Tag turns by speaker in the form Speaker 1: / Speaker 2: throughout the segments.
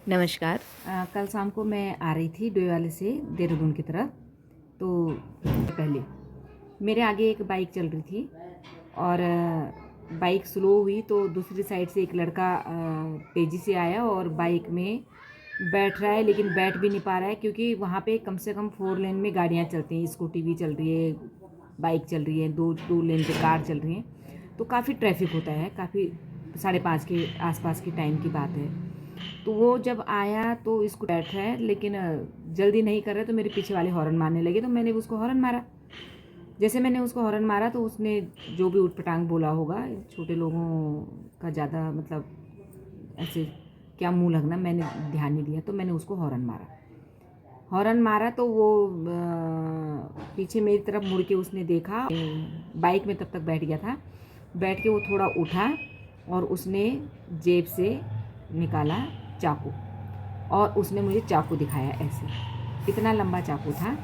Speaker 1: नमस्कार।
Speaker 2: कल शाम को मैं आ रही थी डोईवाले से देहरादून की तरफ। तो पहले मेरे आगे एक बाइक चल रही थी और बाइक स्लो हुई तो दूसरी साइड से एक लड़का तेज़ी से आया और बाइक में बैठ रहा है, लेकिन बैठ भी नहीं पा रहा है क्योंकि वहाँ पे कम से कम 4 लेन में गाड़ियाँ चलती हैं, स्कूटी भी चल रही है, बाइक चल रही है, दो लेन पे कार चल रही हैं, तो काफ़ी ट्रैफिक होता है। काफ़ी 5:30 के आसपास की टाइम की बात है। तो वो जब आया तो इसको बैठ रहा है, लेकिन जल्दी नहीं कर रहा, तो मेरे पीछे वाले हॉर्न मारने लगे, तो मैंने उसको हॉर्न मारा। जैसे मैंने उसको हॉर्न मारा तो उसने जो भी उटपटांग बोला होगा, छोटे लोगों का ज़्यादा मतलब ऐसे क्या मुंह लगना, मैंने ध्यान नहीं दिया, तो मैंने उसको हॉर्न मारा तो वो पीछे मेरी तरफ मुड़ के उसने देखा। बाइक में तब तक बैठ गया था। बैठ के वो थोड़ा उठा और उसने जेब से निकाला चाकू और उसने मुझे चाकू दिखाया। ऐसे इतना लंबा चाकू था,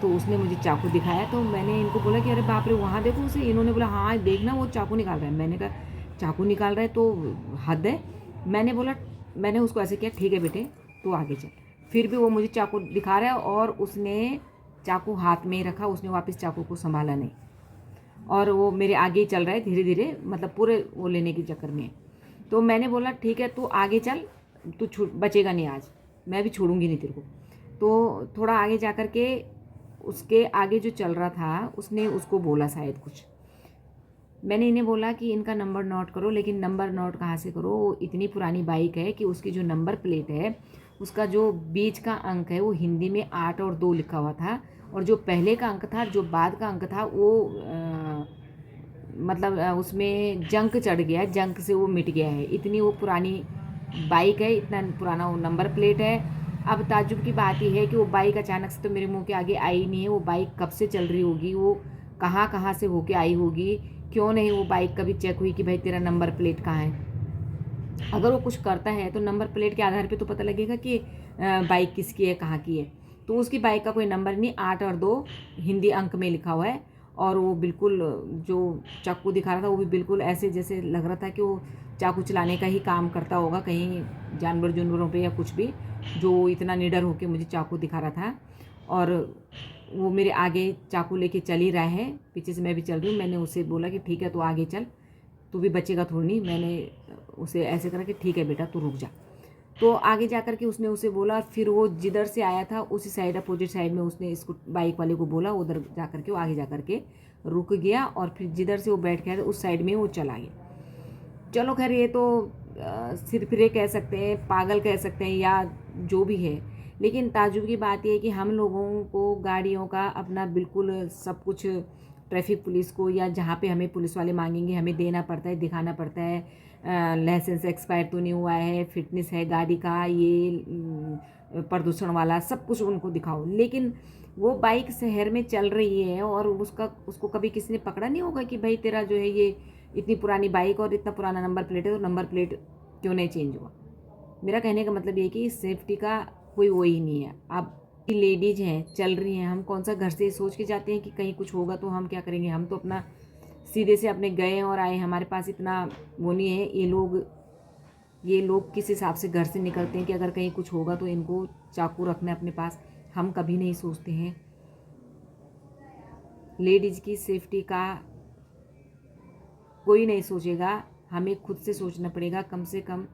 Speaker 2: तो उसने मुझे चाकू दिखाया। तो मैंने इनको बोला कि अरे बाप रे, वहाँ देखो उसे। इन्होंने बोला हाँ देखना, वो चाकू निकाल रहा है। मैंने कहा चाकू निकाल रहा है तो हद है। मैंने उसको ऐसे किया, ठीक है बेटे तो आगे चल। फिर भी वो मुझे चाकू दिखा रहा है और उसने चाकू हाथ में ही रखा, उसने वापस चाकू को संभाला नहीं और वो मेरे आगे ही चल रहा है धीरे धीरे, मतलब पूरे वो लेने के चक्कर में। तो मैंने बोला ठीक है तू आगे चल, तू बचेगा नहीं आज, मैं भी छोड़ूंगी नहीं तेरे को। तो थोड़ा आगे जा कर के उसके आगे जो चल रहा था उसने उसको बोला शायद कुछ। मैंने इन्हें बोला कि इनका नंबर नोट करो, लेकिन नंबर नोट कहाँ से करो, वो इतनी पुरानी बाइक है कि उसकी जो नंबर प्लेट है उसका जो बीच का अंक है वो हिंदी में 8 और 2 लिखा हुआ था, और जो पहले का अंक था, जो बाद का अंक था, वो मतलब उसमें जंक चढ़ गया, जंक से वो मिट गया है। इतनी वो पुरानी बाइक है, इतना पुराना वो नंबर प्लेट है। अब ताज्जुब की बात यह है कि वो बाइक अचानक से तो मेरे मुंह के आगे आई नहीं है। वो बाइक कब से चल रही होगी, वो कहाँ कहाँ से होके आई होगी, क्यों नहीं वो बाइक कभी चेक हुई कि भाई तेरा नंबर प्लेट कहाँ है। अगर वो कुछ करता है तो नंबर प्लेट के आधार पे तो पता लगेगा कि बाइक किसकी है, कहाँ की है। तो उसकी बाइक का कोई नंबर नहीं, 8 और 2 हिंदी अंक में लिखा हुआ है। और वो बिल्कुल जो चाकू दिखा रहा था वो भी बिल्कुल ऐसे जैसे लग रहा था कि वो चाकू चलाने का ही काम करता होगा, कहीं जानवर जानवरों पे या कुछ भी, जो इतना निडर होकर मुझे चाकू दिखा रहा था। और वो मेरे आगे चाकू लेके चल ही रहा है, पीछे से मैं भी चल रही हूँ। मैंने उसे बोला कि ठीक है तो आगे चल, तू भी बचेगा थोड़ी नहीं। मैंने उसे ऐसे करा कि ठीक है बेटा तू रुक जा। तो आगे जा कर के उसने उसे बोला, फिर वो जिधर से आया था उसी साइड, अपोजिट साइड में उसने इसको बाइक वाले को बोला, उधर जा कर के वो आगे जा कर के रुक गया और फिर जिधर से वो बैठ गया था उस साइड में वो चला गया। चलो खैर, ये तो सिरफिरे कह सकते हैं, पागल कह सकते हैं, या जो भी है। लेकिन ताज्जुब की बात यह है कि हम लोगों को गाड़ियों का अपना बिल्कुल सब कुछ ट्रैफिक पुलिस को या जहाँ पे हमें पुलिस वाले मांगेंगे हमें देना पड़ता है, दिखाना पड़ता है। लाइसेंस एक्सपायर तो नहीं हुआ है, फिटनेस है गाड़ी का, ये प्रदूषण वाला सब कुछ उनको दिखाओ। लेकिन वो बाइक शहर में चल रही है और उसको कभी किसी ने पकड़ा नहीं होगा कि भाई तेरा जो है ये इतनी पुरानी बाइक और इतना पुराना नंबर प्लेट है, तो नंबर प्लेट क्यों नहीं चेंज हुआ। मेरा कहने का मतलब ये कि सेफ्टी का कोई वो ही नहीं है। अब लेडीज हैं, चल रही हैं, हम कौन सा घर से सोच के जाते हैं कि कहीं कुछ होगा तो हम क्या करेंगे। हम तो अपना सीधे से अपने गए और आए, हमारे पास इतना वो नहीं है। ये लोग किस हिसाब से घर से निकलते हैं कि अगर कहीं कुछ होगा तो इनको चाकू रखना है अपने पास। हम कभी नहीं सोचते हैं लेडीज की सेफ्टी का, कोई नहीं सोचेगा। हमें खुद से सोचना पड़ेगा। कम से कम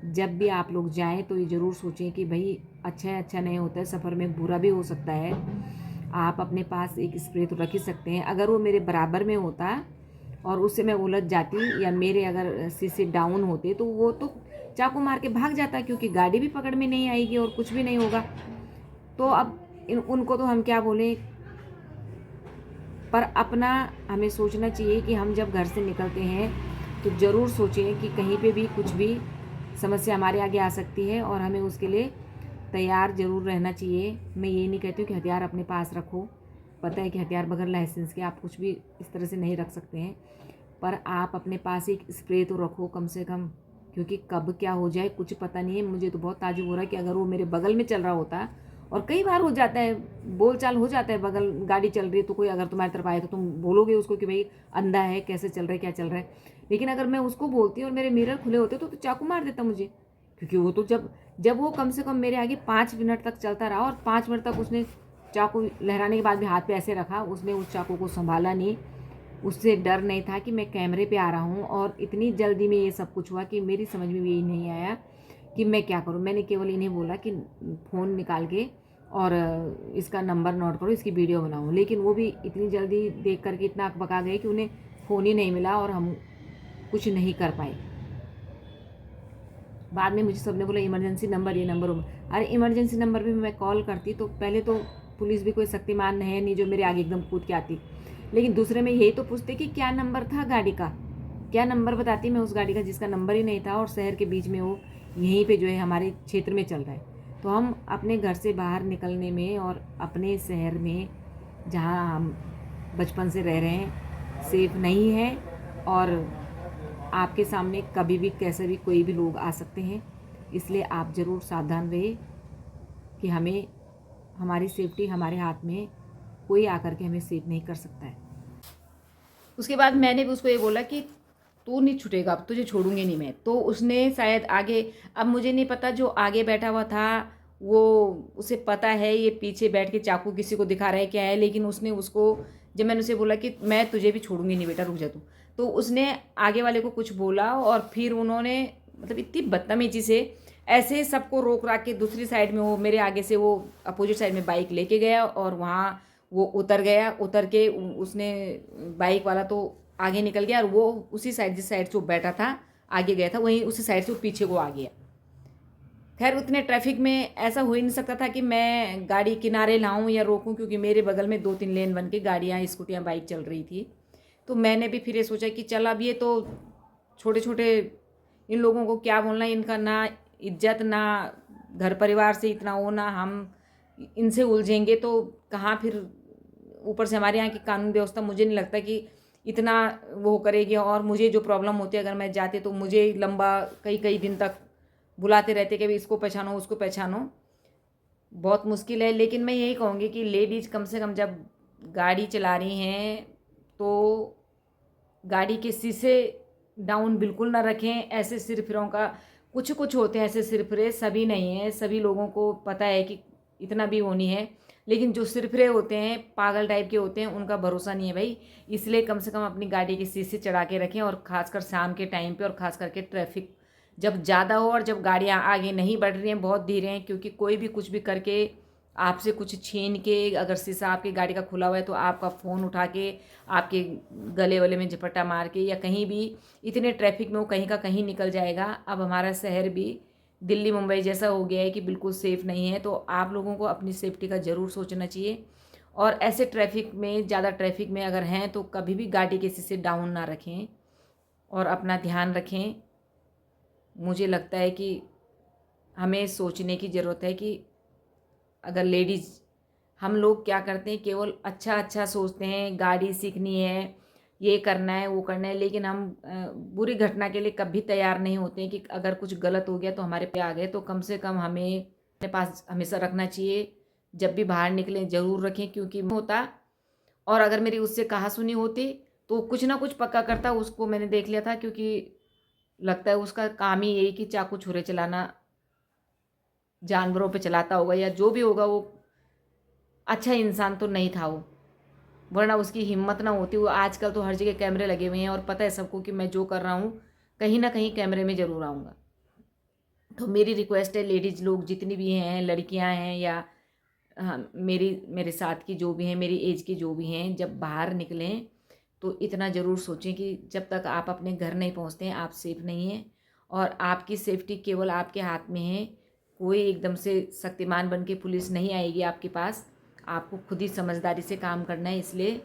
Speaker 2: जब भी आप लोग जाएं तो ये ज़रूर सोचें कि भाई अच्छा है, अच्छा नहीं होता है, सफ़र में बुरा भी हो सकता है। आप अपने पास एक स्प्रे तो रख ही सकते हैं। अगर वो मेरे बराबर में होता और उससे मैं उलझ जाती या मेरे अगर शीशे डाउन होते तो वो तो चाकू मार के भाग जाता, क्योंकि गाड़ी भी पकड़ में नहीं आएगी और कुछ भी नहीं होगा। तो अब उनको तो हम क्या बोलें। पर अपना हमें सोचना चाहिए कि हम जब घर से निकलते हैं तो ज़रूर सोचें कि कहीं पे भी कुछ भी समस्या हमारे आगे आ सकती है और हमें उसके लिए तैयार ज़रूर रहना चाहिए। मैं ये नहीं कहती हूँ कि हथियार अपने पास रखो, पता है कि हथियार बगैर लाइसेंस के आप कुछ भी इस तरह से नहीं रख सकते हैं, पर आप अपने पास एक स्प्रे तो रखो कम से कम, क्योंकि कब क्या हो जाए कुछ पता नहीं है। मुझे तो बहुत ताज्जुब हो रहा है कि अगर वो मेरे बगल में चल रहा होता, और कई बार हो जाता है, बोलचाल हो जाता है, बगल गाड़ी चल रही है तो कोई अगर तुम्हारी तरफ आए तो तुम बोलोगे उसको कि भाई अंधा है, कैसे चल रहा है, क्या चल रहा है। लेकिन अगर मैं उसको बोलती और मेरे मिरर खुले होते तो चाकू मार देता मुझे, क्योंकि वो तो जब जब वो कम से कम मेरे आगे 5 मिनट तक चलता रहा और 5 मिनट तक उसने चाकू लहराने के बाद भी हाथ पे ऐसे रखा, उसने उस चाकू को संभाला नहीं। उससे डर नहीं था कि मैं कैमरे पे आ रहा हूँ, और इतनी जल्दी में ये सब कुछ हुआ कि मेरी समझ में भी यही नहीं आया कि मैं क्या करूँ। मैंने केवल इन्हें बोला कि फ़ोन निकाल के और इसका नंबर नोट करो, इसकी वीडियो बनाओ, लेकिन वो भी इतनी जल्दी देख करके इतना अकबका गए कि उन्हें फ़ोन ही नहीं मिला और हम कुछ नहीं कर पाए। बाद में मुझे सबने बोला इमरजेंसी नंबर, ये नंबर हो। अरे इमरजेंसी नंबर पे मैं कॉल करती तो पहले तो पुलिस भी कोई शक्तिमान है नहीं जो मेरे आगे एकदम कूद के आती, लेकिन दूसरे में यही तो पूछते कि क्या नंबर था गाड़ी का, क्या नंबर बताती मैं उस गाड़ी का जिसका नंबर ही नहीं था, और शहर के बीच में वो यहीं पे जो है हमारे क्षेत्र में चल रहा है। तो हम अपने घर से बाहर निकलने में और अपने शहर में जहाँ हम बचपन से रह रहे हैं सेफ नहीं है, और आपके सामने कभी भी कैसे भी कोई भी लोग आ सकते हैं। इसलिए आप ज़रूर सावधान रहे कि हमें हमारी सेफ्टी हमारे हाथ में, कोई आकर के हमें सेफ नहीं कर सकता है। उसके बाद मैंने भी उसको ये बोला कि तू नहीं छूटेगा, अब तुझे छोड़ूंगी नहीं मैं। तो उसने शायद आगे, अब मुझे नहीं पता, जो आगे बैठा हुआ था वो उसे पता है ये पीछे बैठ के चाकू किसी को दिखा रहा है क्या है, लेकिन उसने उसको, जब मैंने उसे बोला कि मैं तुझे भी छोड़ूंगी नहीं बेटा, रुक जा तू, तो उसने आगे वाले को कुछ बोला और फिर उन्होंने मतलब इतनी बदतमीजी से ऐसे सबको रोक राक के दूसरी साइड में, वो मेरे आगे से वो अपोजिट साइड में बाइक लेके गया और वहाँ वो उतर गया। उतर के उसने बाइक वाला तो आगे निकल गया, और वो उसी साइड जिस साइड से वो बैठा था आगे गया था, वहीं उसी साइड से वो पीछे को आ गया। खैर उतने ट्रैफिक में ऐसा हो ही नहीं सकता था कि मैं गाड़ी किनारे लाऊं या रोकूं, क्योंकि मेरे बगल में 2-3 लेन बन के गाड़ियाँ स्कूटियाँ बाइक चल रही थी। तो मैंने भी फिर ये सोचा कि चल अब ये तो छोटे छोटे, इन लोगों को क्या बोलना, इनका ना इज्जत ना घर परिवार से इतना वो, ना हम इनसे उलझेंगे तो कहाँ फिर, ऊपर से हमारे यहाँ की कानून व्यवस्था मुझे नहीं लगता कि इतना वो करेगी, और मुझे जो प्रॉब्लम होती है अगर मैं जाती तो मुझे लंबा कई कई दिन तक बुलाते रहते कि भाई इसको पहचानो उसको पहचानो, बहुत मुश्किल है। लेकिन मैं यही कहूँगी कि लेडीज़ कम से कम जब गाड़ी चला रही हैं तो गाड़ी के शीशे डाउन बिल्कुल ना रखें। ऐसे सिरफिरों का कुछ कुछ होते हैं, ऐसे सिरफिरे सभी नहीं हैं, सभी लोगों को पता है कि इतना भी होनी है, लेकिन जो सिरफिरे होते हैं पागल टाइप के होते हैं उनका भरोसा नहीं है भाई। इसलिए कम से कम अपनी गाड़ी के शीशे चढ़ा के रखें, और ख़ासकर शाम के टाइम पे, और ख़ास करके ट्रैफिक जब ज़्यादा हो और जब गाड़ियाँ आगे नहीं बढ़ रही हैं, बहुत धीरे हैं, क्योंकि कोई भी कुछ भी करके आपसे कुछ छीन के, अगर शीशा आपकी गाड़ी का खुला हुआ है तो आपका फ़ोन उठा के आपके गले वले में झपट्टा मार के, या कहीं भी इतने ट्रैफिक में वो कहीं का कहीं निकल जाएगा। अब हमारा शहर भी दिल्ली मुंबई जैसा हो गया है कि बिल्कुल सेफ़ नहीं है। तो आप लोगों को अपनी सेफ्टी का ज़रूर सोचना चाहिए, और ऐसे ट्रैफिक में, ज़्यादा ट्रैफिक में अगर हैं तो कभी भी गाड़ी के शीशे डाउन ना रखें और अपना ध्यान रखें। मुझे लगता है कि हमें सोचने की ज़रूरत है कि अगर लेडीज़, हम लोग क्या करते हैं, केवल अच्छा अच्छा सोचते हैं, गाड़ी सीखनी है, ये करना है वो करना है, लेकिन हम बुरी घटना के लिए कभी तैयार नहीं होते हैं कि अगर कुछ गलत हो गया तो हमारे पे आ गए। तो कम से कम हमें अपने पास हमेशा रखना चाहिए, जब भी बाहर निकलें ज़रूर रखें, क्योंकि होता, और अगर मेरी उससे कहा सुनी होती तो कुछ ना कुछ पक्का करता। उसको मैंने देख लिया था, क्योंकि लगता है उसका काम ही यही कि चाकू छुरे चलाना, जानवरों पे चलाता होगा या जो भी होगा, वो अच्छा इंसान तो नहीं था वो, वरना उसकी हिम्मत ना होती। वो आजकल तो हर जगह कैमरे लगे हुए हैं और पता है सबको कि मैं जो कर रहा हूँ कहीं ना कहीं कैमरे में ज़रूर आऊँगा। तो मेरी रिक्वेस्ट है, लेडीज़ लोग जितनी भी हैं, लड़कियाँ हैं या हाँ, मेरे साथ की जो भी हैं, मेरी एज की जो भी हैं, जब बाहर निकलें तो इतना ज़रूर सोचें कि जब तक आप अपने घर नहीं पहुँचते हैं आप सेफ़ नहीं हैं, और आपकी सेफ्टी केवल आपके हाथ में है। कोई एकदम से शक्तिमान बन के पुलिस नहीं आएगी आपके पास, आपको खुद ही समझदारी से काम करना है। इसलिए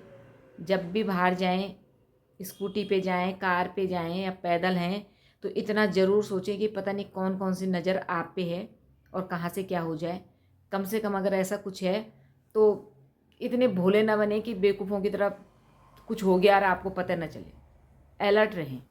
Speaker 2: जब भी बाहर जाएं, स्कूटी पे जाएं, कार पे जाएं या पैदल हैं, तो इतना ज़रूर सोचें कि पता नहीं कौन कौन सी नज़र आप पे है और कहाँ से क्या हो जाए। कम से कम अगर ऐसा कुछ है तो इतने भोले ना बने कि बेवकूफ़ों की तरह कुछ हो गया और आपको पता न चले। अलर्ट रहें।